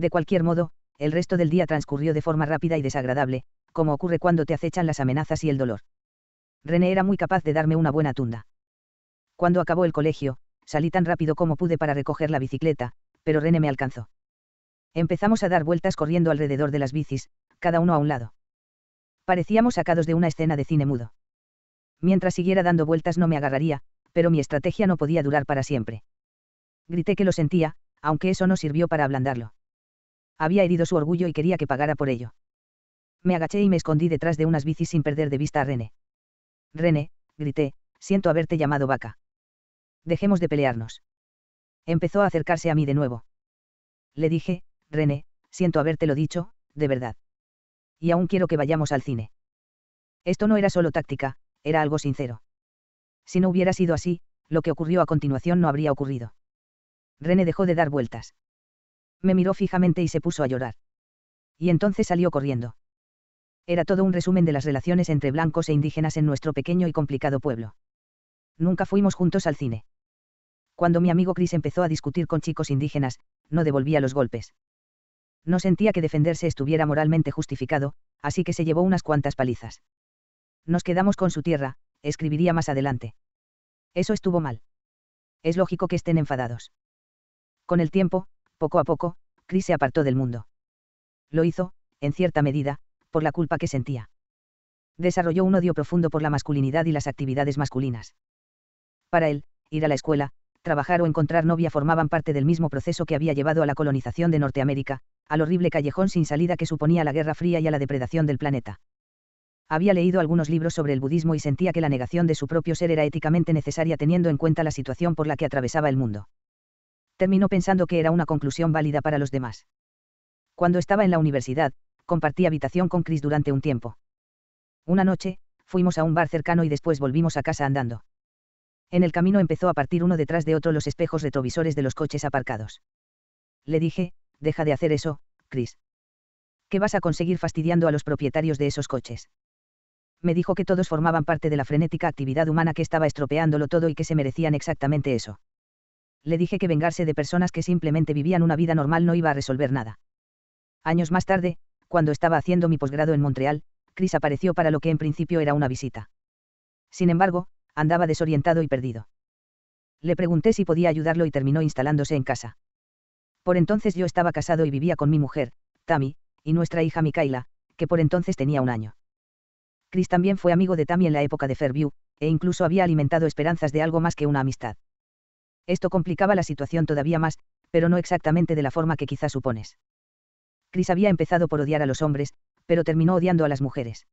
De cualquier modo, el resto del día transcurrió de forma rápida y desagradable, como ocurre cuando te acechan las amenazas y el dolor. René era muy capaz de darme una buena tunda. Cuando acabó el colegio, salí tan rápido como pude para recoger la bicicleta, pero René me alcanzó. Empezamos a dar vueltas corriendo alrededor de las bicis, cada uno a un lado. Parecíamos sacados de una escena de cine mudo. Mientras siguiera dando vueltas no me agarraría, pero mi estrategia no podía durar para siempre. Grité que lo sentía, aunque eso no sirvió para ablandarlo. Había herido su orgullo y quería que pagara por ello. Me agaché y me escondí detrás de unas bicis sin perder de vista a René. René, grité, siento haberte llamado vaca. Dejemos de pelearnos. Empezó a acercarse a mí de nuevo. Le dije, René, siento habértelo dicho, de verdad. Y aún quiero que vayamos al cine. Esto no era solo táctica, era algo sincero. Si no hubiera sido así, lo que ocurrió a continuación no habría ocurrido. René dejó de dar vueltas. Me miró fijamente y se puso a llorar. Y entonces salió corriendo. Era todo un resumen de las relaciones entre blancos e indígenas en nuestro pequeño y complicado pueblo. Nunca fuimos juntos al cine. Cuando mi amigo Chris empezó a discutir con chicos indígenas, no devolvía los golpes. No sentía que defenderse estuviera moralmente justificado, así que se llevó unas cuantas palizas. Nos quedamos con su tierra, escribiría más adelante. Eso estuvo mal. Es lógico que estén enfadados. Con el tiempo, poco a poco, Chris se apartó del mundo. Lo hizo, en cierta medida, por la culpa que sentía. Desarrolló un odio profundo por la masculinidad y las actividades masculinas. Para él, ir a la escuela, trabajar o encontrar novia formaban parte del mismo proceso que había llevado a la colonización de Norteamérica, al horrible callejón sin salida que suponía la Guerra Fría y a la depredación del planeta. Había leído algunos libros sobre el budismo y sentía que la negación de su propio ser era éticamente necesaria teniendo en cuenta la situación por la que atravesaba el mundo. Terminó pensando que era una conclusión válida para los demás. Cuando estaba en la universidad, compartí habitación con Chris durante un tiempo. Una noche, fuimos a un bar cercano y después volvimos a casa andando. En el camino empezó a partir uno detrás de otro los espejos retrovisores de los coches aparcados. Le dije, deja de hacer eso, Chris. ¿Qué vas a conseguir fastidiando a los propietarios de esos coches? Me dijo que todos formaban parte de la frenética actividad humana que estaba estropeándolo todo y que se merecían exactamente eso. Le dije que vengarse de personas que simplemente vivían una vida normal no iba a resolver nada. Años más tarde, cuando estaba haciendo mi posgrado en Montreal, Chris apareció para lo que en principio era una visita. Sin embargo, andaba desorientado y perdido. Le pregunté si podía ayudarlo y terminó instalándose en casa. Por entonces yo estaba casado y vivía con mi mujer, Tammy, y nuestra hija Mikaela, que por entonces tenía 1 año. Chris también fue amigo de Tammy en la época de Fairview, e incluso había alimentado esperanzas de algo más que una amistad. Esto complicaba la situación todavía más, pero no exactamente de la forma que quizás supones. Chris había empezado por odiar a los hombres, pero terminó odiando a las mujeres.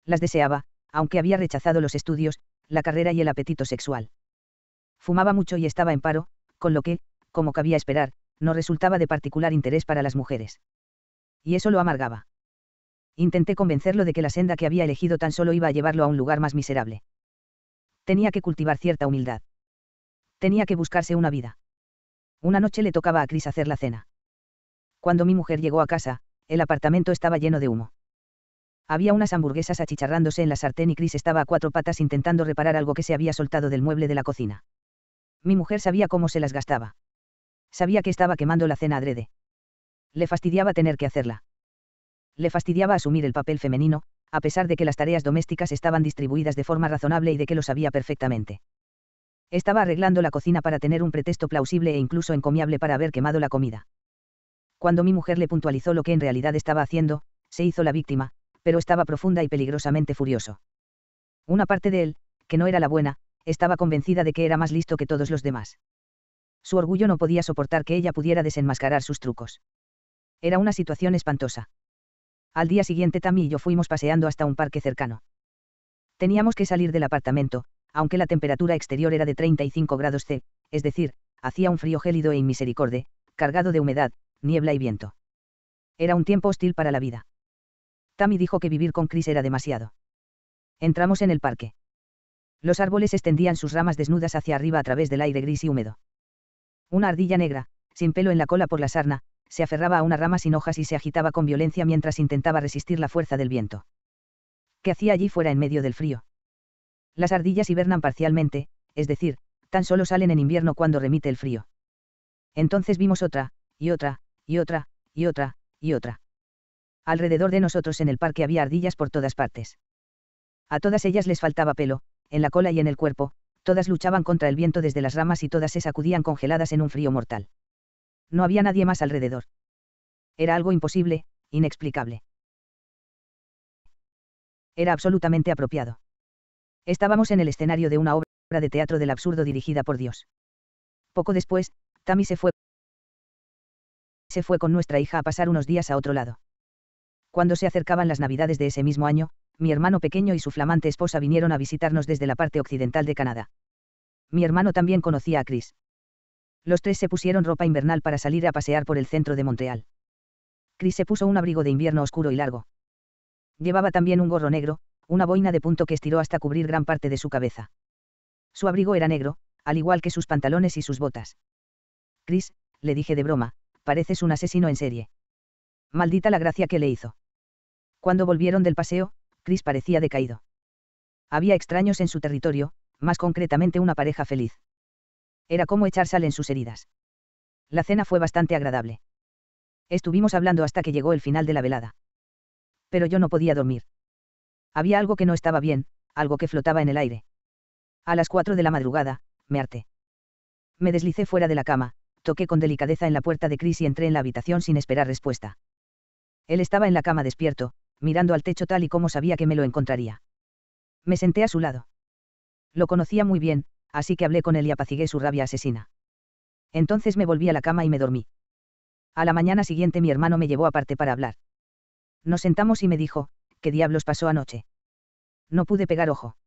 Las deseaba, aunque había rechazado los estudios, la carrera y el apetito sexual. Fumaba mucho y estaba en paro, con lo que, como cabía esperar, no resultaba de particular interés para las mujeres. Y eso lo amargaba. Intenté convencerlo de que la senda que había elegido tan solo iba a llevarlo a un lugar más miserable. Tenía que cultivar cierta humildad. Tenía que buscarse una vida. Una noche le tocaba a Chris hacer la cena. Cuando mi mujer llegó a casa, el apartamento estaba lleno de humo. Había unas hamburguesas achicharrándose en la sartén y Chris estaba a 4 patas intentando reparar algo que se había soltado del mueble de la cocina. Mi mujer sabía cómo se las gastaba. Sabía que estaba quemando la cena adrede. Le fastidiaba tener que hacerla. Le fastidiaba asumir el papel femenino, a pesar de que las tareas domésticas estaban distribuidas de forma razonable y de que lo sabía perfectamente. Estaba arreglando la cocina para tener un pretexto plausible e incluso encomiable para haber quemado la comida. Cuando mi mujer le puntualizó lo que en realidad estaba haciendo, se hizo la víctima, pero estaba profunda y peligrosamente furioso. Una parte de él, que no era la buena, estaba convencida de que era más listo que todos los demás. Su orgullo no podía soportar que ella pudiera desenmascarar sus trucos. Era una situación espantosa. Al día siguiente Tammy y yo fuimos paseando hasta un parque cercano. Teníamos que salir del apartamento, aunque la temperatura exterior era de 35 grados C, es decir, hacía un frío gélido e inmisericorde, cargado de humedad, niebla y viento. Era un tiempo hostil para la vida. Tammy dijo que vivir con Chris era demasiado. Entramos en el parque. Los árboles extendían sus ramas desnudas hacia arriba a través del aire gris y húmedo. Una ardilla negra, sin pelo en la cola por la sarna, se aferraba a una rama sin hojas y se agitaba con violencia mientras intentaba resistir la fuerza del viento. ¿Qué hacía allí fuera en medio del frío? Las ardillas hibernan parcialmente, es decir, tan solo salen en invierno cuando remite el frío. Entonces vimos otra, y otra, y otra, y otra. Alrededor de nosotros en el parque había ardillas por todas partes. A todas ellas les faltaba pelo, en la cola y en el cuerpo, todas luchaban contra el viento desde las ramas y todas se sacudían congeladas en un frío mortal. No había nadie más alrededor. Era algo imposible, inexplicable. Era absolutamente apropiado. Estábamos en el escenario de una obra de teatro del absurdo dirigida por Dios. Poco después, Tammy se fue con nuestra hija a pasar unos días a otro lado. Cuando se acercaban las Navidades de ese mismo año, mi hermano pequeño y su flamante esposa vinieron a visitarnos desde la parte occidental de Canadá. Mi hermano también conocía a Chris. Los tres se pusieron ropa invernal para salir a pasear por el centro de Montreal. Chris se puso un abrigo de invierno oscuro y largo. Llevaba también un gorro negro, una boina de punto que estiró hasta cubrir gran parte de su cabeza. Su abrigo era negro, al igual que sus pantalones y sus botas. Chris, le dije de broma, pareces un asesino en serie. Maldita la gracia que le hizo. Cuando volvieron del paseo, Chris parecía decaído. Había extraños en su territorio, más concretamente una pareja feliz. Era como echar sal en sus heridas. La cena fue bastante agradable. Estuvimos hablando hasta que llegó el final de la velada. Pero yo no podía dormir. Había algo que no estaba bien, algo que flotaba en el aire. A las 4 de la madrugada, me harté. Me deslicé fuera de la cama, toqué con delicadeza en la puerta de Chris y entré en la habitación sin esperar respuesta. Él estaba en la cama despierto, mirando al techo tal y como sabía que me lo encontraría. Me senté a su lado. Lo conocía muy bien, así que hablé con él y apacigué su rabia asesina. Entonces me volví a la cama y me dormí. A la mañana siguiente mi hermano me llevó aparte para hablar. Nos sentamos y me dijo, ¿qué diablos pasó anoche? No pude pegar ojo.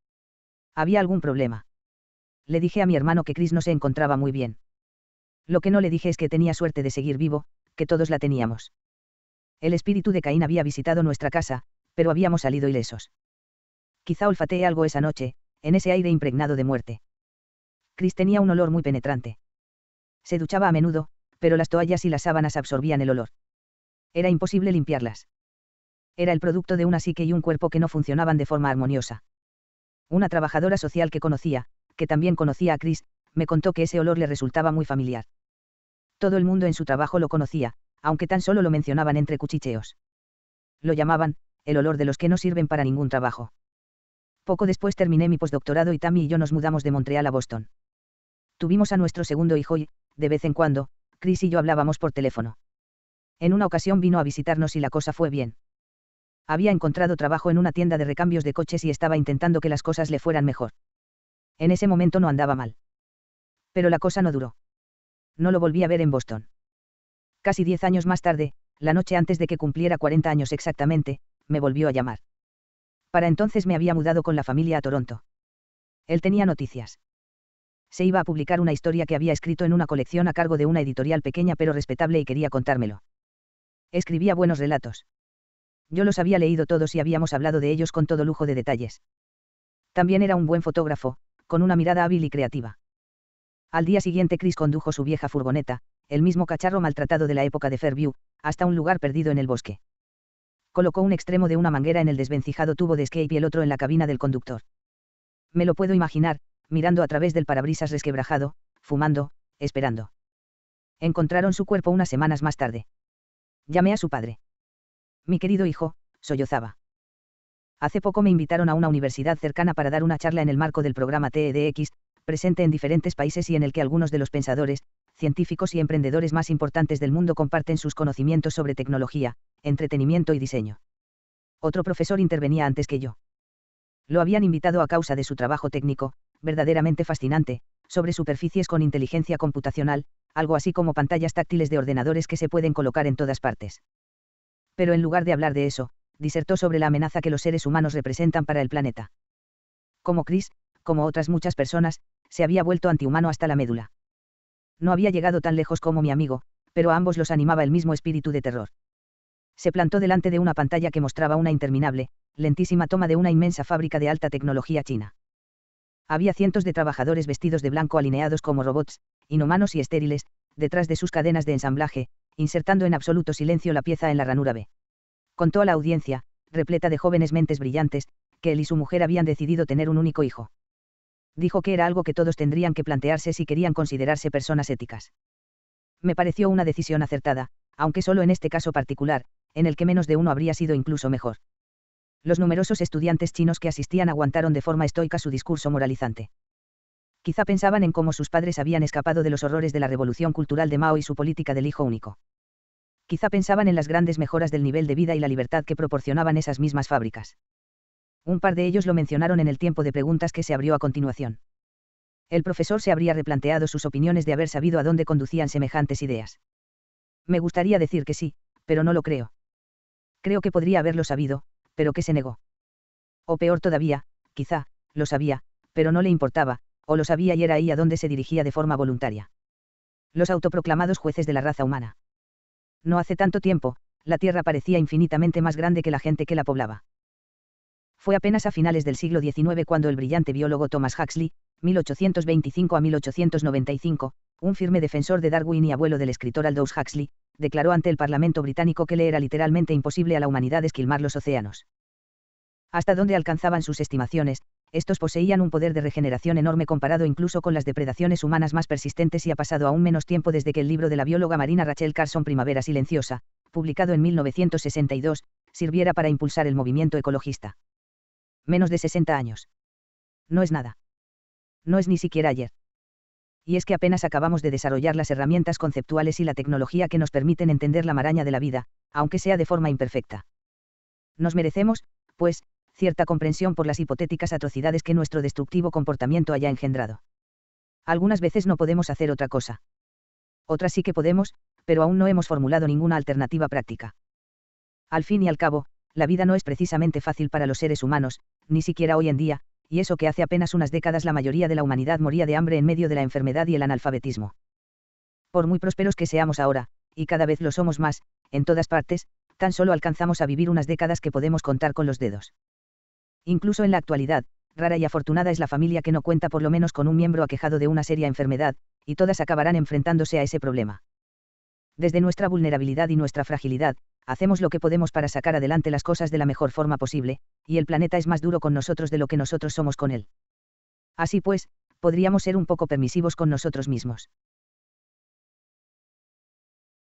¿Había algún problema? Le dije a mi hermano que Chris no se encontraba muy bien. Lo que no le dije es que tenía suerte de seguir vivo, que todos la teníamos. El espíritu de Caín había visitado nuestra casa, pero habíamos salido ilesos. Quizá olfateé algo esa noche, en ese aire impregnado de muerte. Chris tenía un olor muy penetrante. Se duchaba a menudo, pero las toallas y las sábanas absorbían el olor. Era imposible limpiarlas. Era el producto de una psique y un cuerpo que no funcionaban de forma armoniosa. Una trabajadora social que conocía, que también conocía a Chris, me contó que ese olor le resultaba muy familiar. Todo el mundo en su trabajo lo conocía, aunque tan solo lo mencionaban entre cuchicheos. Lo llamaban, el olor de los que no sirven para ningún trabajo. Poco después terminé mi postdoctorado y Tammy y yo nos mudamos de Montreal a Boston. Tuvimos a nuestro segundo hijo y, de vez en cuando, Chris y yo hablábamos por teléfono. En una ocasión vino a visitarnos y la cosa fue bien. Había encontrado trabajo en una tienda de recambios de coches y estaba intentando que las cosas le fueran mejor. En ese momento no andaba mal. Pero la cosa no duró. No lo volví a ver en Boston. Casi 10 años más tarde, la noche antes de que cumpliera 40 años exactamente, me volvió a llamar. Para entonces me había mudado con la familia a Toronto. Él tenía noticias. Se iba a publicar una historia que había escrito en una colección a cargo de una editorial pequeña pero respetable y quería contármelo. Escribía buenos relatos. Yo los había leído todos y habíamos hablado de ellos con todo lujo de detalles. También era un buen fotógrafo, con una mirada hábil y creativa. Al día siguiente Chris condujo su vieja furgoneta, el mismo cacharro maltratado de la época de Fairview, hasta un lugar perdido en el bosque. Colocó un extremo de una manguera en el desvencijado tubo de escape y el otro en la cabina del conductor. Me lo puedo imaginar, mirando a través del parabrisas resquebrajado, fumando, esperando. Encontraron su cuerpo unas semanas más tarde. Llamé a su padre. Mi querido hijo, sollozaba. Hace poco me invitaron a una universidad cercana para dar una charla en el marco del programa TEDx, presente en diferentes países y en el que algunos de los pensadores, científicos y emprendedores más importantes del mundo comparten sus conocimientos sobre tecnología, entretenimiento y diseño. Otro profesor intervenía antes que yo. Lo habían invitado a causa de su trabajo técnico, verdaderamente fascinante, sobre superficies con inteligencia computacional, algo así como pantallas táctiles de ordenadores que se pueden colocar en todas partes. Pero en lugar de hablar de eso, disertó sobre la amenaza que los seres humanos representan para el planeta. Como Chris, como otras muchas personas, se había vuelto antihumano hasta la médula. No había llegado tan lejos como mi amigo, pero a ambos los animaba el mismo espíritu de terror. Se plantó delante de una pantalla que mostraba una interminable, lentísima toma de una inmensa fábrica de alta tecnología china. Había cientos de trabajadores vestidos de blanco alineados como robots, inhumanos y estériles, detrás de sus cadenas de ensamblaje, insertando en absoluto silencio la pieza en la ranura B. Contó a la audiencia, repleta de jóvenes mentes brillantes, que él y su mujer habían decidido tener un único hijo. Dijo que era algo que todos tendrían que plantearse si querían considerarse personas éticas. Me pareció una decisión acertada, aunque solo en este caso particular, en el que menos de uno habría sido incluso mejor. Los numerosos estudiantes chinos que asistían aguantaron de forma estoica su discurso moralizante. Quizá pensaban en cómo sus padres habían escapado de los horrores de la revolución cultural de Mao y su política del hijo único. Quizá pensaban en las grandes mejoras del nivel de vida y la libertad que proporcionaban esas mismas fábricas. Un par de ellos lo mencionaron en el tiempo de preguntas que se abrió a continuación. El profesor se habría replanteado sus opiniones de haber sabido a dónde conducían semejantes ideas. Me gustaría decir que sí, pero no lo creo. Creo que podría haberlo sabido, pero que se negó. O peor todavía, quizá, lo sabía, pero no le importaba, o lo sabía y era ahí a donde se dirigía de forma voluntaria. Los autoproclamados jueces de la raza humana. No hace tanto tiempo, la Tierra parecía infinitamente más grande que la gente que la poblaba. Fue apenas a finales del siglo XIX cuando el brillante biólogo Thomas Huxley, 1825 a 1895, un firme defensor de Darwin y abuelo del escritor Aldous Huxley, declaró ante el Parlamento británico que le era literalmente imposible a la humanidad esquilmar los océanos. Hasta donde alcanzaban sus estimaciones, estos poseían un poder de regeneración enorme comparado incluso con las depredaciones humanas más persistentes y ha pasado aún menos tiempo desde que el libro de la bióloga marina Rachel Carson Primavera Silenciosa, publicado en 1962, sirviera para impulsar el movimiento ecologista. Menos de 60 años. No es nada. No es ni siquiera ayer. Y es que apenas acabamos de desarrollar las herramientas conceptuales y la tecnología que nos permiten entender la maraña de la vida, aunque sea de forma imperfecta. Nos merecemos, pues, cierta comprensión por las hipotéticas atrocidades que nuestro destructivo comportamiento haya engendrado. Algunas veces no podemos hacer otra cosa. Otras sí que podemos, pero aún no hemos formulado ninguna alternativa práctica. Al fin y al cabo, la vida no es precisamente fácil para los seres humanos, ni siquiera hoy en día, y eso que hace apenas unas décadas la mayoría de la humanidad moría de hambre en medio de la enfermedad y el analfabetismo. Por muy prósperos que seamos ahora, y cada vez lo somos más, en todas partes, tan solo alcanzamos a vivir unas décadas que podemos contar con los dedos. Incluso en la actualidad, rara y afortunada es la familia que no cuenta por lo menos con un miembro aquejado de una seria enfermedad, y todas acabarán enfrentándose a ese problema. Desde nuestra vulnerabilidad y nuestra fragilidad, hacemos lo que podemos para sacar adelante las cosas de la mejor forma posible, y el planeta es más duro con nosotros de lo que nosotros somos con él. Así pues, podríamos ser un poco permisivos con nosotros mismos.